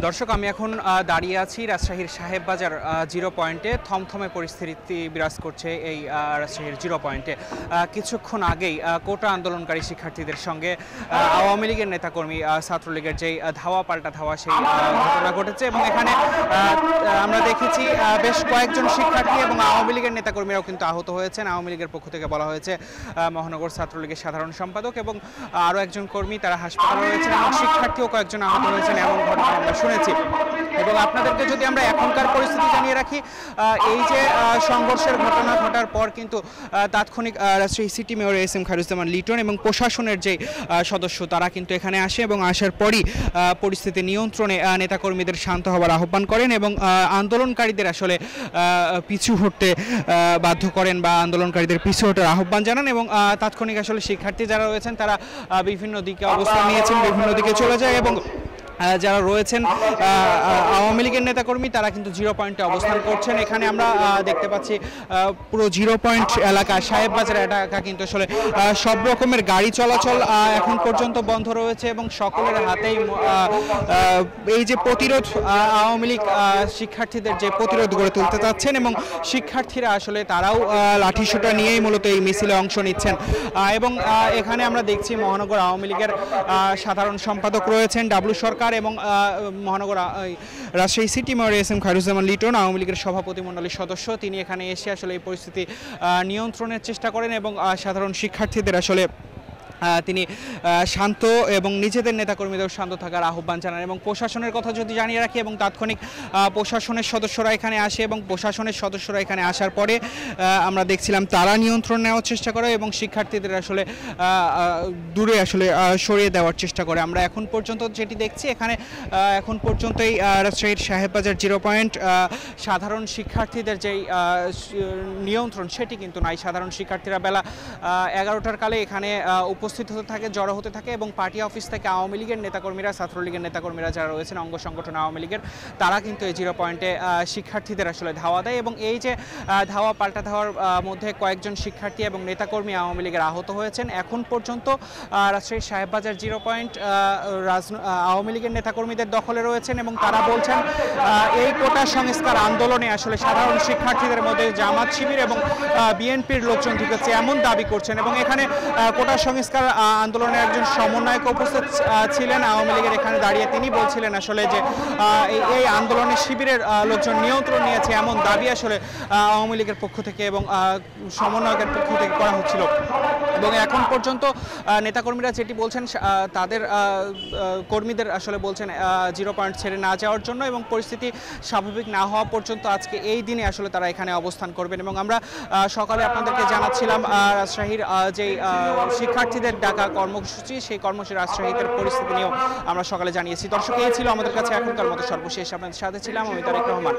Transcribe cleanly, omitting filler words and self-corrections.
দর্শক আমি এখন দাঁড়িয়ে আছি রাজশাহীর সাহেববাজার জিরো পয়েন্টে। থমথমে পরিস্থিতি বিরাজ করছে এই রাজশাহীর জিরো পয়েন্টে। কিছুক্ষণ আগেই কোটা আন্দোলনকারী শিক্ষার্থীদের সঙ্গে আওয়ামী লীগের নেতাকর্মী ছাত্রলীগের যেই ধাওয়া পাল্টা ধাওয়া সেই ঘটনা ঘটেছে এবং এখানে আমরা দেখেছি বেশ কয়েকজন শিক্ষার্থী এবং আওয়ামী লীগের নেতাকর্মীরাও কিন্তু আহত হয়েছেন। আওয়ামী লীগের পক্ষ থেকে বলা হয়েছে মহানগর ছাত্রলীগের সাধারণ সম্পাদক এবং আরও একজন কর্মী তারা হাসপাতালে রয়েছেন এবং শিক্ষার্থীও কয়েকজন আহত হয়েছেন এমন ঘটনা আমরা শুনেছি। এবং আপনাদেরকে যদি আমরা এখনকার পরিস্থিতি জানিয়ে রাখি, এই যে সংঘর্ষের ঘটনা ঘটার পর কিন্তু তাৎক্ষণিক Rajshahi city mayor S M Khairuzzaman Liton এবং প্রশাসনের যে সদস্য তারা কিন্তু এখানে আসে এবং আসার পরই পরিস্থিতি নিয়ন্ত্রণে নেতাকর্মীদের শান্ত হওয়ার আহ্বান করেন এবং আন্দোলনকারীদের আসলে পিছু হটতে বাধ্য করেন বা আন্দোলনকারীদের পিছু হটার আহ্বান জানান এবং তাৎক্ষণিক আসলে শিক্ষার্থী যারা রয়েছেন তারা বিভিন্ন দিকে অবস্থান নিয়েছেন, বিভিন্ন দিকে চলে যায় এবং যারা রয়েছেন আওয়ামী লীগের নেতাকর্মী তারা কিন্তু জিরো পয়েন্টে অবস্থান করছেন। এখানে আমরা দেখতে পাচ্ছি পুরো জিরো পয়েন্ট এলাকা সাহেববাজার এলাকা কিন্তু আসলে সব রকমের গাড়ি চলাচল এখন পর্যন্ত বন্ধ রয়েছে এবং সকলের হাতেই এই যে প্রতিরোধ আওয়ামী লীগ শিক্ষার্থীদের যে প্রতিরোধ গড়ে তুলতে চাচ্ছেন এবং শিক্ষার্থীরা আসলে তারাও লাঠিসোঁটা নিয়েই মূলত এই মিছিলে অংশ নিচ্ছেন। এবং এখানে আমরা দেখছি মহানগর আওয়ামী লীগের সাধারণ সম্পাদক রয়েছেন ডাবলু সরকার এবং মহানগর Rajshahi city mayor S M Khairuzzaman Liton Awami লীগের সভাপতিমণ্ডলীর সদস্য, তিনি এখানে এসে আসলে এই পরিস্থিতি নিয়ন্ত্রণের চেষ্টা করেন এবং সাধারণ শিক্ষার্থীদের আসলে তিনি শান্ত এবং নিজেদের নেতাকর্মীদের শান্ত থাকার আহ্বান জানান। এবং প্রশাসনের কথা যদি জানিয়ে রাখি এবং তাৎক্ষণিক প্রশাসনের সদস্যরা এখানে আসে এবং প্রশাসনের সদস্যরা এখানে আসার পরে আমরা দেখছিলাম তারা নিয়ন্ত্রণ নেওয়ার চেষ্টা করে এবং শিক্ষার্থীদের আসলে দূরে আসলে সরিয়ে দেওয়ার চেষ্টা করে। আমরা এখন পর্যন্ত যেটি দেখছি এখানে এখন পর্যন্তই রাজশাহীর সাহেববাজার জিরো পয়েন্ট সাধারণ শিক্ষার্থীদের যেই নিয়ন্ত্রণ সেটি কিন্তু নাই। সাধারণ শিক্ষার্থীরা বেলা 11টার কালে এখানে উপস্থিত হতে থাকে, জড়ো হতে থাকে এবং পার্টি অফিস থেকে আওয়ামী লীগের নেতাকর্মীরা ছাত্রলীগের নেতাকর্মীরা যারা রয়েছেন অঙ্গ সংগঠন আওয়ামী লীগের তারা কিন্তু এই জিরো পয়েন্টে শিক্ষার্থীদের আসলে ধাওয়া দেয় এবং এই যে ধাওয়া পাল্টা ধাওয়ার মধ্যে কয়েকজন শিক্ষার্থী এবং নেতাকর্মী আওয়ামী লীগের আহত হয়েছেন। এখন পর্যন্ত রাজশাহীর সাহেববাজার জিরো পয়েন্ট আওয়ামী লীগের নেতাকর্মীদের দখলে রয়েছেন এবং তারা বলছেন এই কোটা সংস্কার আন্দোলনে আসলে সাধারণ শিক্ষার্থীদের মধ্যে জামাত শিবির এবং বিএনপির লোকজন ঢুকেছে এমন দাবি করছেন এবং এখানে কোটা সংস্কার আন্দোলনের একজন সমন্বয়ক উপস্থিত ছিলেন আওয়ামী লীগের এখানে দাঁড়িয়ে, তিনি বলছিলেন আসলে যে এই আন্দোলনে শিবিরের লোকজন নিয়ন্ত্রণ নিয়েছে এমন দাবি আসলে আওয়ামী লীগের পক্ষ থেকে এবং সমন্বয়কের পক্ষ থেকে করা হচ্ছিল। এবং এখন পর্যন্ত নেতাকর্মীরা যেটি বলছেন তাদের কর্মীদের আসলে বলছেন জিরো পয়েন্ট ছেড়ে না যাওয়ার জন্য এবং পরিস্থিতি স্বাভাবিক না হওয়া পর্যন্ত আজকে এই দিনে আসলে তারা এখানে অবস্থান করবেন। এবং আমরা সকালে আপনাদেরকে জানাচ্ছিলাম রাজশাহীর যেই শিক্ষার্থীদের ডাকা কর্মসূচি সেই কর্মসূচি রাজশাহীদের পরিস্থিতি নিয়েও আমরা সকালে জানিয়েছি। দর্শক এই ছিল আমাদের কাছে এখনকার মতো সর্বশেষ, আপনাদের সাথে ছিলাম আমি তারেক রহমান।